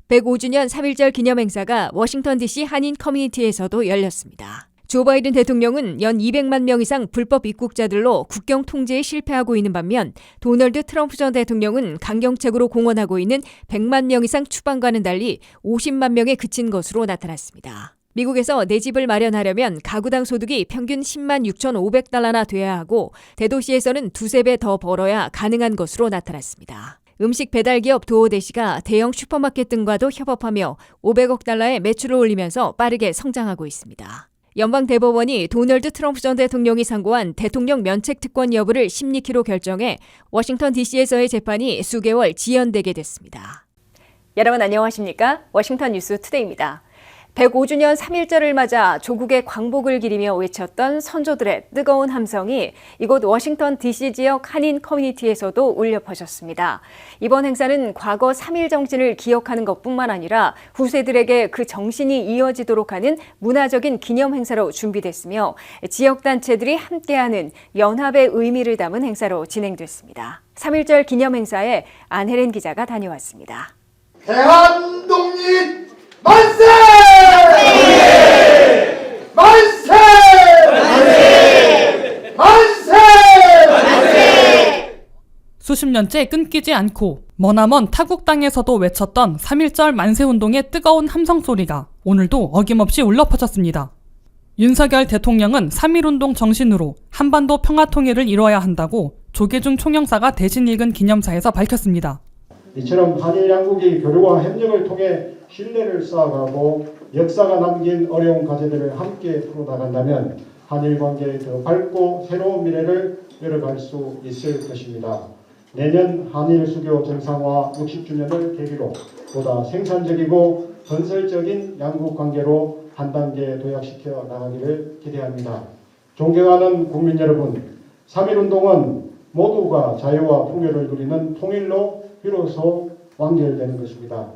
(105주년) 3.1절 기념행사가 워싱턴 DC 한인 커뮤니티에서도 열렸습니다. 조 바이든 대통령은 연 200만 명 이상 불법 입국자들로 국경 통제에 실패하고 있는 반면 도널드 트럼프 전 대통령은 강경책으로 공언하고 있는 100만 명 이상 추방과는 달리 50만 명에 그친 것으로 나타났습니다. 미국에서 내 집을 마련하려면 가구당 소득이 평균 10만 6,500달러나 돼야 하고 대도시에서는 두세 배 더 벌어야 가능한 것으로 나타났습니다. 음식 배달기업 도어대시가 대형 슈퍼마켓 등과도 협업하며 500억 달러의 매출을 올리면서 빠르게 성장하고 있습니다. 연방대법원이 도널드 트럼프 전 대통령이 상고한 대통령 면책 특권 여부를 심리키로 결정해 워싱턴 DC에서의 재판이 수개월 지연되게 됐습니다. 여러분 안녕하십니까? 워싱턴 뉴스 투데이입니다. 105주년 3.1절을 맞아 조국의 광복을 기리며 외쳤던 선조들의 뜨거운 함성이 이곳 워싱턴 DC 지역 한인 커뮤니티에서도 울려 퍼졌습니다. 이번 행사는 과거 3.1 정신을 기억하는 것뿐만 아니라 후세들에게 그 정신이 이어지도록 하는 문화적인 기념 행사로 준비됐으며 지역단체들이 함께하는 연합의 의미를 담은 행사로 진행됐습니다. 3.1절 기념 행사에 안혜린 기자가 다녀왔습니다. 대한독립 만세! 만세! 만세! 만세! 만세! 수십 년째 끊기지 않고 머나먼 타국 땅에서도 외쳤던 3.1절 만세운동의 뜨거운 함성 소리가 오늘도 어김없이 울려 퍼졌습니다. 윤석열 대통령은 3.1운동 정신으로 한반도 평화통일을 이뤄야 한다고 조계중 총영사가 대신 읽은 기념사에서 밝혔습니다. 이처럼 한일 양국이 교류와 협력을 통해 신뢰를 쌓아가고 역사가 남긴 어려운 과제들을 함께 풀어나간다면 한일 관계의 더 밝고 새로운 미래를 열어갈 수 있을 것입니다. 내년 한일 수교 정상화 60주년을 계기로 보다 생산적이고 건설적인 양국 관계로 한 단계 도약시켜 나가기를 기대합니다. 존경하는 국민 여러분, 3.1운동은 모두가 자유와 풍요를 누리는 통일로 비로소 완결되는 것입니다.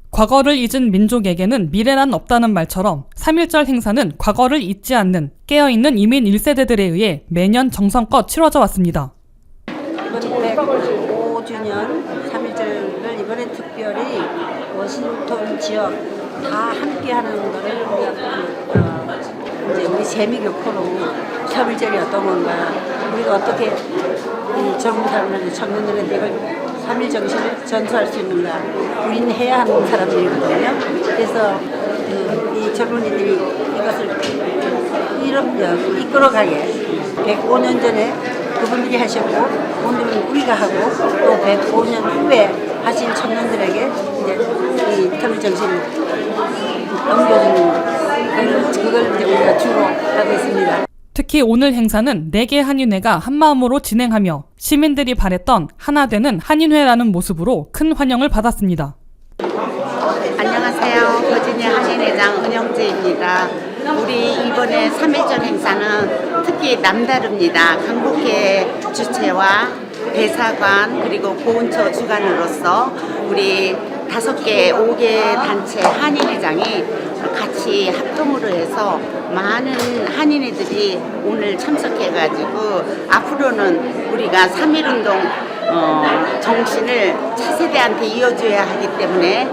과거를 잊은 민족에게는 미래란 없다는 말처럼 3.1절 행사는 과거를 잊지 않는 깨어있는 이민 1세대들에 의해 매년 정성껏 치러져 왔습니다. 이번 105주년 3.1절을 이번에 특별히 워싱턴 지역 다 함께하는 것을 이제 우리 재미교포로 3.1절이 어떤 건가, 우리가 어떻게 이 젊은 사람들, 청년들한테 이걸 3.1 정신을 전수할 수 있는가, 우리는 해야 하는 사람들이거든요. 그래서 이 젊은이들이 이것을 이끌어가게 105년 전에 그분들이 하셨고 오늘은 우리가 하고 또 105년 후에 하신 청년들에게 이제 이 3.1 정신을 넘겨주는 그걸 이제 우리가 주로 하고 있습니다. 특히 오늘 행사는 4개 한인회가 한마음으로 진행하며 시민들이 바랬던 하나 되는 한인회라는 모습으로 큰 환영을 받았습니다. 안녕하세요. 버지니아 한인회장 은영재입니다. 우리 이번에 3.1절 행사는 특히 남다릅니다. 강북회 주최와 대사관 그리고 보훈처 주관으로서 우리 5개, 5개 단체 한인회장이 같이 합동으로 해서 많은 한인회들이 오늘 참석해가지고 앞으로는 우리가 3.1운동 정신을 차세대한테 이어줘야 하기 때문에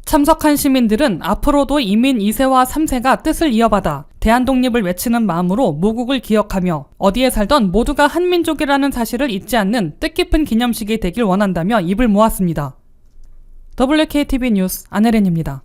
참석한 시민들은 앞으로도 이민 2세와 3세가 뜻을 이어받아 대한독립을 외치는 마음으로 모국을 기억하며 어디에 살던 모두가 한민족이라는 사실을 잊지 않는 뜻깊은 기념식이 되길 원한다며 입을 모았습니다. WKTV 뉴스 안혜린입니다.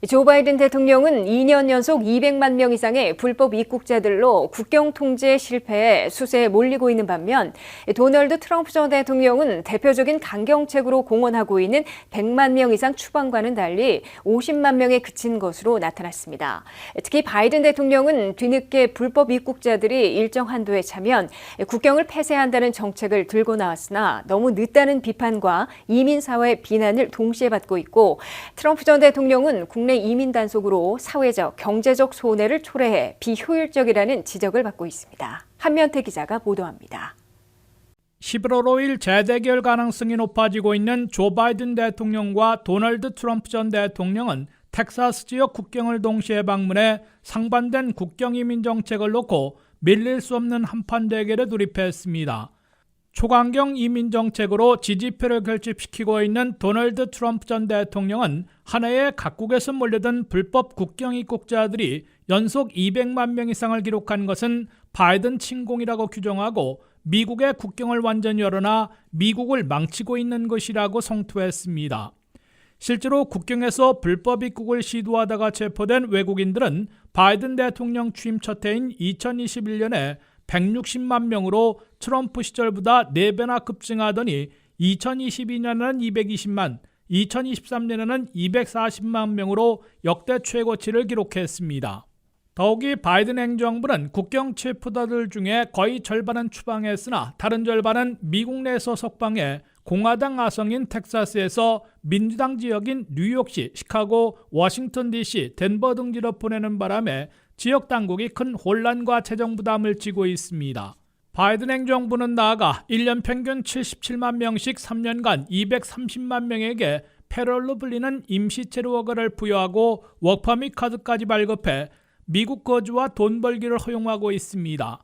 조 바이든 대통령은 2년 연속 200만 명 이상의 불법 입국자들로 국경 통제에 실패해 수세에 몰리고 있는 반면 도널드 트럼프 전 대통령은 대표적인 강경책으로 공언하고 있는 100만 명 이상 추방과는 달리 50만 명에 그친 것으로 나타났습니다. 특히 바이든 대통령은 뒤늦게 불법 입국자들이 일정 한도에 차면 국경을 폐쇄한다는 정책을 들고 나왔으나 너무 늦다는 비판과 이민사회의 비난을 동시에 받고 있고 트럼프 전 대통령은 국내 이민 단속으로 사회적, 경제적 손해를 초래해 비효율적이라는 지적을 받고 있습니다. 한면태 기자가 보도합니다. 11월 5일 재대결 가능성이 높아지고 있는 조 바이든 대통령과 도널드 트럼프 전 대통령은 텍사스 지역 국경을 동시에 방문해 상반된 국경 이민 정책을 놓고 밀릴 수 없는 한판 대결에 돌입했습니다. 초강경 이민 정책으로 지지표를 결집시키고 있는 도널드 트럼프 전 대통령은 한 해에 각국에서 몰려든 불법 국경 입국자들이 연속 200만 명 이상을 기록한 것은 바이든 침공이라고 규정하고 미국의 국경을 완전히 열어놔 미국을 망치고 있는 것이라고 성토했습니다. 실제로 국경에서 불법 입국을 시도하다가 체포된 외국인들은 바이든 대통령 취임 첫 해인 2021년에 160만 명으로 트럼프 시절보다 4배나 급증하더니 2022년에는 220만, 2023년에는 240만 명으로 역대 최고치를 기록했습니다. 더욱이 바이든 행정부는 국경 체포자들 중에 거의 절반은 추방했으나 다른 절반은 미국 내에서 석방해 공화당 아성인 텍사스에서 민주당 지역인 뉴욕시, 시카고, 워싱턴 DC, 덴버 등지로 보내는 바람에 지역 당국이 큰 혼란과 재정 부담을 지고 있습니다. 바이든 행정부는 나아가 1년 평균 77만 명씩 3년간 230만 명에게 패럴로 불리는 임시체류 허가를 부여하고 워크퍼밋 카드까지 발급해 미국 거주와 돈 벌기를 허용하고 있습니다.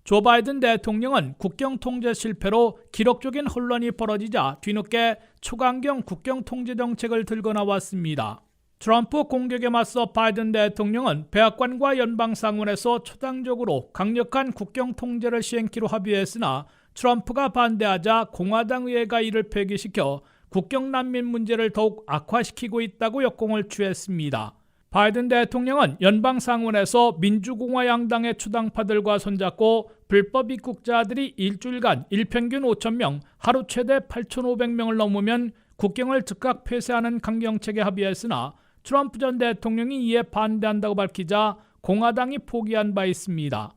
조 바이든 대통령은 국경 통제 실패로 기록적인 혼란이 벌어지자 뒤늦게 초강경 국경 통제 정책을 들고 나왔습니다. 트럼프 공격에 맞서 바이든 대통령은 백악관과 연방상원에서 초당적으로 강력한 국경 통제를 시행키로 합의했으나 트럼프가 반대하자 공화당 의회가 이를 폐기시켜 국경 난민 문제를 더욱 악화시키고 있다고 역공을 취했습니다. 바이든 대통령은 연방상원에서 민주공화 양당의 추당파들과 손잡고 불법 입국자들이 일주일간 일평균 5,000명, 하루 최대 8,500명을 넘으면 국경을 즉각 폐쇄하는 강경책에 합의했으나 트럼프 전 대통령이 이에 반대한다고 밝히자 공화당이 포기한 바 있습니다.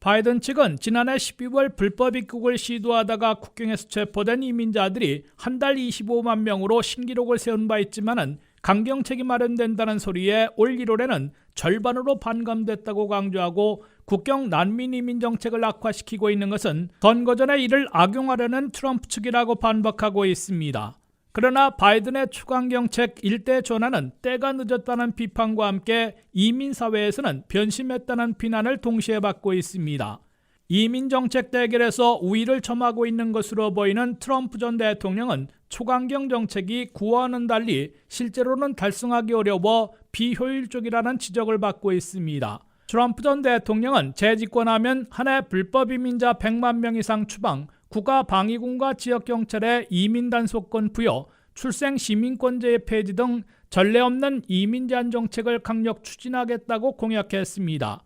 바이든 측은 지난해 12월 불법 입국을 시도하다가 국경에서 체포된 이민자들이 한 달 25만 명으로 신기록을 세운 바 있지만은 강경책이 마련된다는 소리에 올 1월에는 절반으로 반감됐다고 강조하고 국경 난민 이민 정책을 악화시키고 있는 것은 선거 전에 이를 악용하려는 트럼프 측이라고 반박하고 있습니다. 그러나 바이든의 초강경책 일대 전환은 때가 늦었다는 비판과 함께 이민사회에서는 변심했다는 비난을 동시에 받고 있습니다. 이민정책 대결에서 우위를 점하고 있는 것으로 보이는 트럼프 전 대통령은 초강경 정책이 구호와는 달리 실제로는 달성하기 어려워 비효율적이라는 지적을 받고 있습니다. 트럼프 전 대통령은 재집권하면 한 해 불법 이민자 100만 명 이상 추방, 국가방위군과 지역경찰의 이민단속권 부여, 출생 시민권제의 폐지 등 전례 없는 이민 제한 정책을 강력 추진하겠다고 공약했습니다.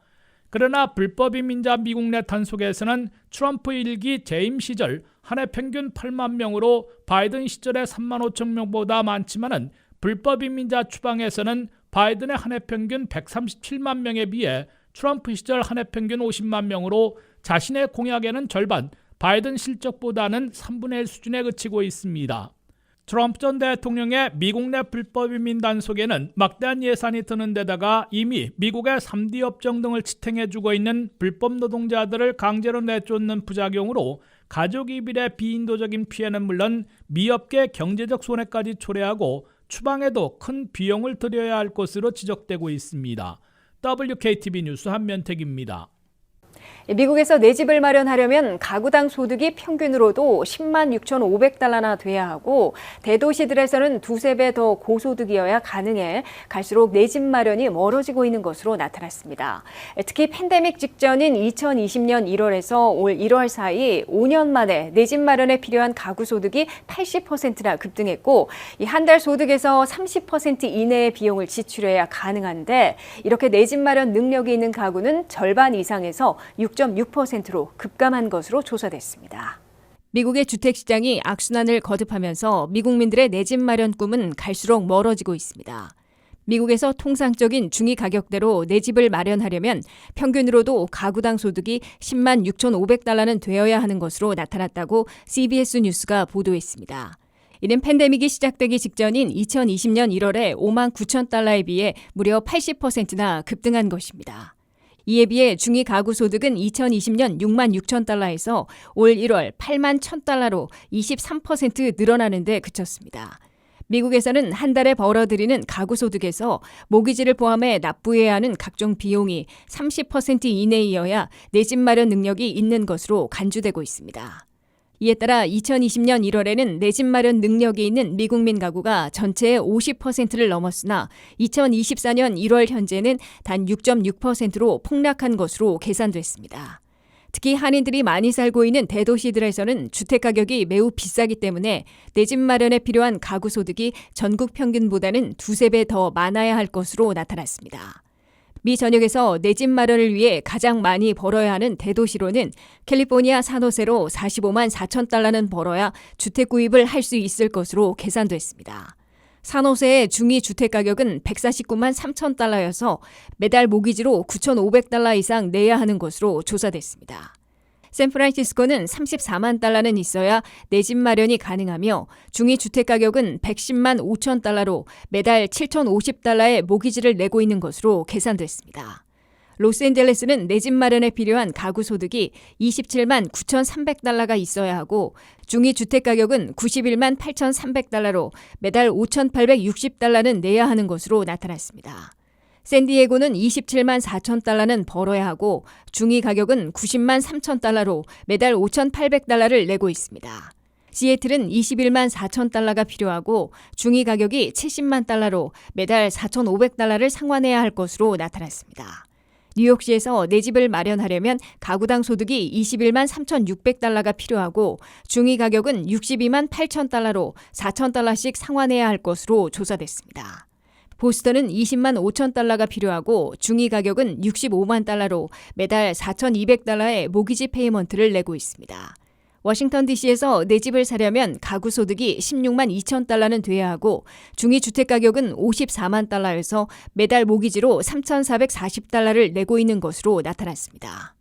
그러나 불법 이민자 미국 내 단속에서는 트럼프 1기 재임 시절 한 해 평균 8만 명으로 바이든 시절의 3만 5천 명보다 많지만은 불법 이민자 추방에서는 바이든의 한 해 평균 137만 명에 비해 트럼프 시절 한 해 평균 50만 명으로 자신의 공약에는 절반, 바이든 실적보다는 3분의 1 수준에 그치고 있습니다. 트럼프 전 대통령의 미국 내 불법 이민 단속에는 막대한 예산이 드는 데다가 이미 미국의 3D 업종 등을 지탱해주고 있는 불법 노동자들을 강제로 내쫓는 부작용으로 가족 이별의 비인도적인 피해는 물론 미업계 경제적 손해까지 초래하고 추방에도 큰 비용을 들여야 할 것으로 지적되고 있습니다. WKTV 뉴스 한면택입니다. 미국에서 내 집을 마련하려면 가구당 소득이 평균으로도 10만 6,500달러나 돼야 하고 대도시들에서는 두세 배 더 고소득이어야 가능해 갈수록 내 집 마련이 멀어지고 있는 것으로 나타났습니다. 특히 팬데믹 직전인 2020년 1월에서 올 1월 사이 5년 만에 내 집 마련에 필요한 가구 소득이 80%나 급등했고 이 한 달 소득에서 30% 이내의 비용을 지출해야 가능한데 이렇게 내 집 마련 능력이 있는 가구는 절반 이상에서 6.6%로 급감한 것으로 조사됐습니다. 미국의 주택시장이 악순환을 거듭하면서 미국민들의 내 집 마련 꿈은 갈수록 멀어지고 있습니다. 미국에서 통상적인 중위 가격대로 내 집을 마련하려면 평균으로도 가구당 소득이 10만 6,500달러는 되어야 하는 것으로 나타났다고 CBS 뉴스가 보도했습니다. 이는 팬데믹이 시작되기 직전인 2020년 1월에 5만 9천 달러에 비해 무려 80%나 급등한 것입니다. 이에 비해 중위 가구 소득은 2020년 6만 6천 달러에서 올 1월 8만 1천 달러로 23% 늘어나는 데 그쳤습니다. 미국에서는 한 달에 벌어들이는 가구 소득에서 모기지를 포함해 납부해야 하는 각종 비용이 30% 이내이어야 내 집 마련 능력이 있는 것으로 간주되고 있습니다. 이에 따라 2020년 1월에는 내 집 마련 능력이 있는 미국민 가구가 전체의 50%를 넘었으나 2024년 1월 현재는 단 6.6%로 폭락한 것으로 계산됐습니다. 특히 한인들이 많이 살고 있는 대도시들에서는 주택가격이 매우 비싸기 때문에 내 집 마련에 필요한 가구 소득이 전국 평균보다는 2~3배 더 많아야 할 것으로 나타났습니다. 미 전역에서 내 집 마련을 위해 가장 많이 벌어야 하는 대도시로는 캘리포니아 산호세로 45만 4천 달러는 벌어야 주택 구입을 할 수 있을 것으로 계산됐습니다. 산호세의 중위 주택 가격은 149만 3천 달러여서 매달 모기지로 9,500달러 이상 내야 하는 것으로 조사됐습니다. 샌프란시스코는 34만 달러는 있어야 내 집 마련이 가능하며 중위 주택 가격은 110만 5천 달러로 매달 7,050달러의 모기지를 내고 있는 것으로 계산됐습니다. 로스앤젤레스는 내 집 마련에 필요한 가구 소득이 27만 9,300달러가 있어야 하고 중위 주택 가격은 91만 8,300달러로 매달 5,860달러는 내야 하는 것으로 나타났습니다. 샌디에고는 27만 4천 달러는 벌어야 하고 중위 가격은 90만 3천 달러로 매달 5,800달러를 내고 있습니다. 시애틀은 21만 4천 달러가 필요하고 중위 가격이 70만 달러로 매달 4,500달러를 상환해야 할 것으로 나타났습니다. 뉴욕시에서 내 집을 마련하려면 가구당 소득이 21만 3,600달러가 필요하고 중위 가격은 62만 8천 달러로 4천 달러씩 상환해야 할 것으로 조사됐습니다. 보스턴은 20만 5천 달러가 필요하고 중위 가격은 65만 달러로 매달 4,200달러의 모기지 페이먼트를 내고 있습니다. 워싱턴 DC에서 내 집을 사려면 가구 소득이 16만 2천 달러는 돼야 하고 중위 주택 가격은 54만 달러여서 매달 모기지로 3,440달러를 내고 있는 것으로 나타났습니다.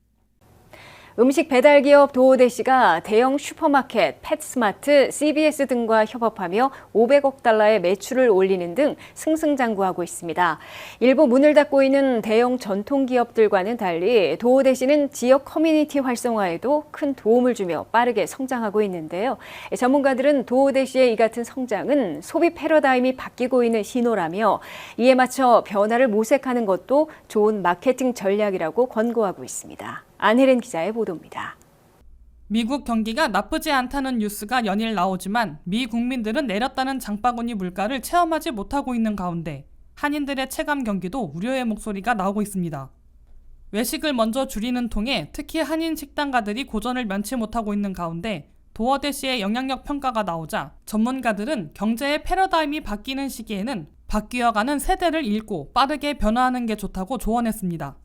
음식 배달 기업 도어대시가 대형 슈퍼마켓, 펫스마트, CVS 등과 협업하며 500억 달러의 매출을 올리는 등 승승장구하고 있습니다. 일부 문을 닫고 있는 대형 전통기업들과는 달리 도어대시는 지역 커뮤니티 활성화에도 큰 도움을 주며 빠르게 성장하고 있는데요. 전문가들은 도어대시의 이 같은 성장은 소비 패러다임이 바뀌고 있는 신호라며 이에 맞춰 변화를 모색하는 것도 좋은 마케팅 전략이라고 권고하고 있습니다. 안혜린 기자의 보도입니다. 미국 경기가 나쁘지 않다는 뉴스가 연일 나오지만 미 국민들은 내렸다는 장바구니 물가를 체험하지 못하고 있는 가운데 한인들의 체감 경기도 우려의 목소리가 나오고 있습니다. 외식을 먼저 줄이는 통에 특히 한인 식당가들이 고전을 면치 못하고 있는 가운데 도어대시의 영향력 평가가 나오자 전문가들은 경제의 패러다임이 바뀌는 시기에는 바뀌어가는 세대를 읽고 빠르게 변화하는 게 좋다고 조언했습니다.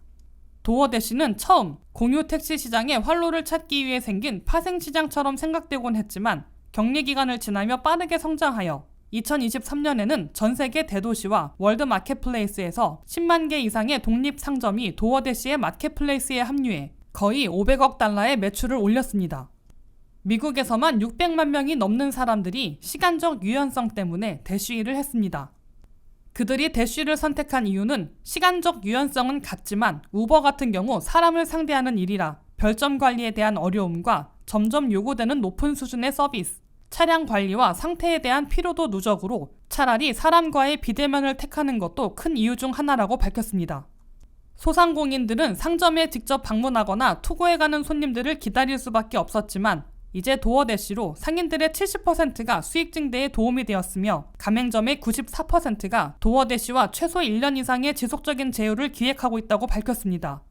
도어대시는 처음 공유 택시 시장의 활로를 찾기 위해 생긴 파생시장처럼 생각되곤 했지만 격리기간을 지나며 빠르게 성장하여 2023년에는 전 세계 대도시와 월드 마켓플레이스에서 10만 개 이상의 독립 상점이 도어대시의 마켓플레이스에 합류해 거의 500억 달러의 매출을 올렸습니다. 미국에서만 600만 명이 넘는 사람들이 시간적 유연성 때문에 대쉬를 했습니다. 그들이 대쉬를 선택한 이유는 시간적 유연성은 같지만 우버 같은 경우 사람을 상대하는 일이라 별점 관리에 대한 어려움과 점점 요구되는 높은 수준의 서비스, 차량 관리와 상태에 대한 피로도 누적으로 차라리 사람과의 비대면을 택하는 것도 큰 이유 중 하나라고 밝혔습니다. 소상공인들은 상점에 직접 방문하거나 투고해가는 손님들을 기다릴 수밖에 없었지만 이제 도어대시로 상인들의 70%가 수익 증대에 도움이 되었으며 가맹점의 94%가 도어대시와 최소 1년 이상의 지속적인 제휴를 기획하고 있다고 밝혔습니다.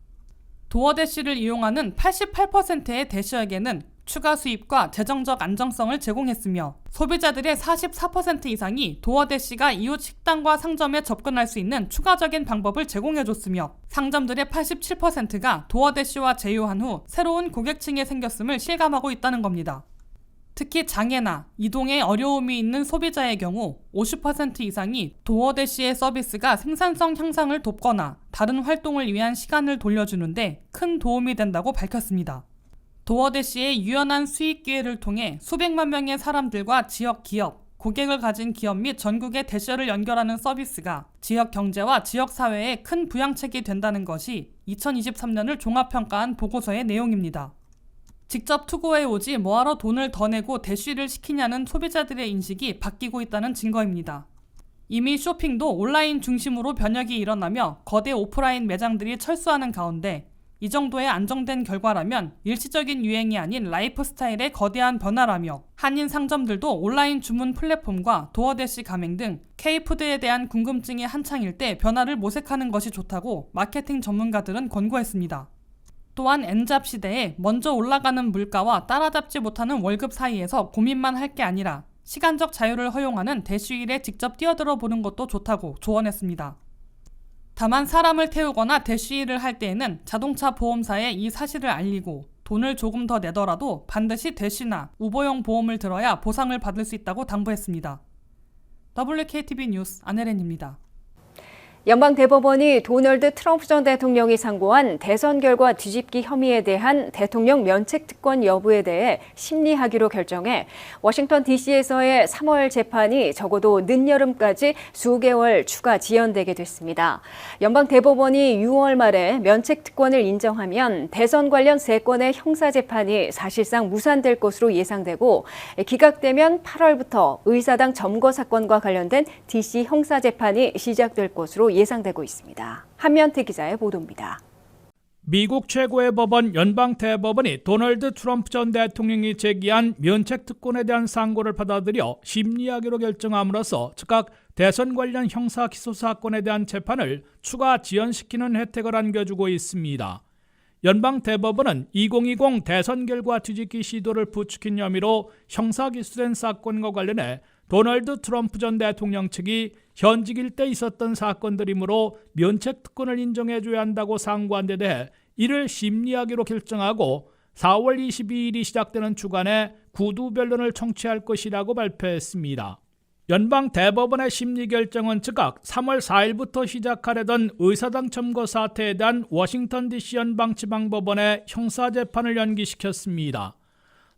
도어대시를 이용하는 88%의 대시에게는 추가 수입과 재정적 안정성을 제공했으며 소비자들의 44% 이상이 도어대시가 이웃 식당과 상점에 접근할 수 있는 추가적인 방법을 제공해줬으며 상점들의 87%가 도어대시와 제휴한 후 새로운 고객층이 생겼음을 실감하고 있다는 겁니다. 특히 장애나 이동에 어려움이 있는 소비자의 경우 50% 이상이 도어대시의 서비스가 생산성 향상을 돕거나 다른 활동을 위한 시간을 돌려주는데 큰 도움이 된다고 밝혔습니다. 도어대시의 유연한 수익 기회를 통해 수백만 명의 사람들과 지역 기업, 고객을 가진 기업 및 전국의 대시어를 연결하는 서비스가 지역 경제와 지역 사회에 큰 부양책이 된다는 것이 2023년을 종합평가한 보고서의 내용입니다. 직접 투고해 오지 뭐하러 돈을 더 내고 대쉬를 시키냐는 소비자들의 인식이 바뀌고 있다는 증거입니다. 이미 쇼핑도 온라인 중심으로 변혁이 일어나며 거대 오프라인 매장들이 철수하는 가운데 이 정도의 안정된 결과라면 일시적인 유행이 아닌 라이프 스타일의 거대한 변화라며 한인 상점들도 온라인 주문 플랫폼과 도어대시 가맹 등 K푸드에 대한 궁금증이 한창일 때 변화를 모색하는 것이 좋다고 마케팅 전문가들은 권고했습니다. 또한 N잡 시대에 먼저 올라가는 물가와 따라잡지 못하는 월급 사이에서 고민만 할 게 아니라 시간적 자유를 허용하는 대쉬일에 직접 뛰어들어 보는 것도 좋다고 조언했습니다. 다만 사람을 태우거나 대쉬일을 할 때에는 자동차 보험사에 이 사실을 알리고 돈을 조금 더 내더라도 반드시 대쉬나 우버용 보험을 들어야 보상을 받을 수 있다고 당부했습니다. WKTV 뉴스 안혜린입니다. 연방대법원이 도널드 트럼프 전 대통령이 상고한 대선 결과 뒤집기 혐의에 대한 대통령 면책 특권 여부에 대해 심리하기로 결정해 워싱턴 DC에서의 3월 재판이 적어도 늦여름까지 수개월 추가 지연되게 됐습니다. 연방대법원이 6월 말에 면책 특권을 인정하면 대선 관련 3건의 형사재판이 사실상 무산될 것으로 예상되고 기각되면 8월부터 의사당 점거 사건과 관련된 DC 형사재판이 시작될 것으로 예상되고 있습니다. 한면태 기자의 보도입니다. 미국 최고의 법원 연방대법원이 도널드 트럼프 전 대통령이 제기한 면책특권에 대한 상고를 받아들여 심리하기로 결정함으로써 즉각 대선 관련 형사 기소 사건에 대한 재판을 추가 지연시키는 혜택을 안겨주고 있습니다. 연방대법원은 2020 대선 결과 뒤집기 시도를 부추긴 혐의로 형사 기소된 사건과 관련해 도널드 트럼프 전 대통령 측이 현직일 때 있었던 사건들이므로 면책특권을 인정해줘야 한다고 상고한 데 대해 이를 심리하기로 결정하고 4월 22일이 시작되는 주간에 구두 변론을 청취할 것이라고 발표했습니다. 연방대법원의 심리결정은 즉각 3월 4일부터 시작하려던 의사당 점거 사태에 대한 워싱턴 DC 연방지방법원의 형사재판을 연기시켰습니다.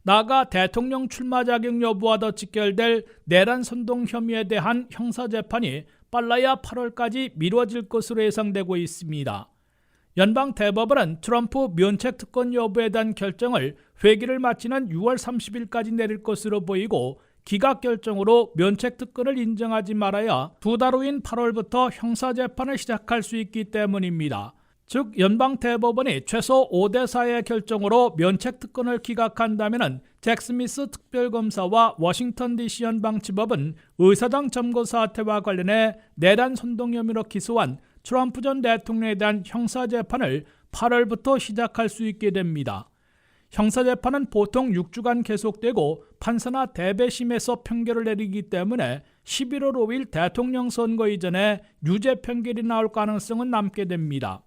나아가 대통령 출마 자격 여부와 더 직결될 내란 선동 혐의에 대한 형사재판이 빨라야 8월까지 미뤄질 것으로 예상되고 있습니다. 연방대법원은 트럼프 면책특권 여부에 대한 결정을 회기를 마치는 6월 30일까지 내릴 것으로 보이고 기각 결정으로 면책특권을 인정하지 말아야 2달 후인 8월부터 형사재판을 시작할 수 있기 때문입니다. 즉 연방대법원이 최소 5대4의 결정으로 면책특권을 기각한다면 잭 스미스 특별검사와 워싱턴 DC 연방지법은 의사당 점거 사태와 관련해 내란 선동 혐의로 기소한 트럼프 전 대통령에 대한 형사재판을 8월부터 시작할 수 있게 됩니다. 형사재판은 보통 6주간 계속되고 판사나 대배심에서 판결을 내리기 때문에 11월 5일 대통령 선거 이전에 유죄 판결이 나올 가능성은 남게 됩니다.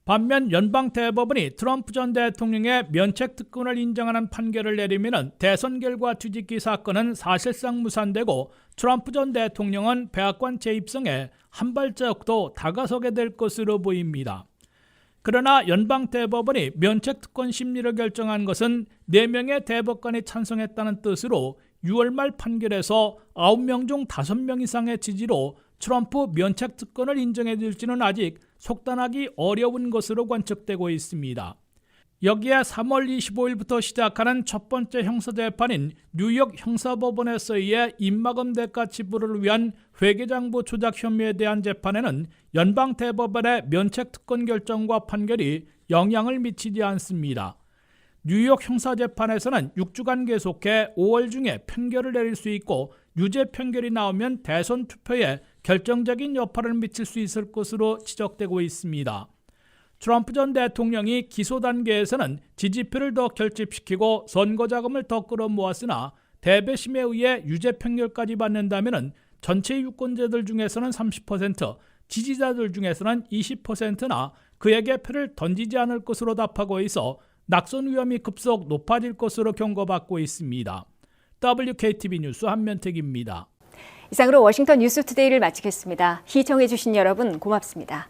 반면 연방대법원이 트럼프 전 대통령의 면책특권을 인정하는 판결을 내리면 대선 결과 뒤집기 사건은 사실상 무산되고 트럼프 전 대통령은 백악관 재입성에 한 발자국 더 다가서게 될 것으로 보입니다. 그러나 연방대법원이 면책특권 심리를 결정한 것은 4명의 대법관이 찬성했다는 뜻으로 6월 말 판결에서 9명 중 5명 이상의 지지로 트럼프 면책특권을 인정해 줄지는 아직 속단하기 어려운 것으로 관측되고 있습니다. 여기에 3월 25일부터 시작하는 첫 번째 형사재판인 뉴욕 형사법원에서의 입막음 대가 지불을 위한 회계장부 조작 혐의에 대한 재판에는 연방대법원의 면책특권 결정과 판결이 영향을 미치지 않습니다. 뉴욕 형사재판에서는 6주간 계속해 5월 중에 판결을 내릴 수 있고 유죄 판결이 나오면 대선 투표에 결정적인 여파를 미칠 수 있을 것으로 지적되고 있습니다. 트럼프 전 대통령이 기소 단계에서는 지지표를 더 결집시키고 선거자금을 더 끌어모았으나 대배심에 의해 유죄 판결까지 받는다면 전체 유권자들 중에서는 30%, 지지자들 중에서는 20%나 그에게 표를 던지지 않을 것으로 답하고 있어 낙선 위험이 급속 높아질 것으로 경고받고 있습니다. WKTV 뉴스 한면택입니다. 이상으로 워싱턴 뉴스투데이를 마치겠습니다. 시청해주신 여러분 고맙습니다.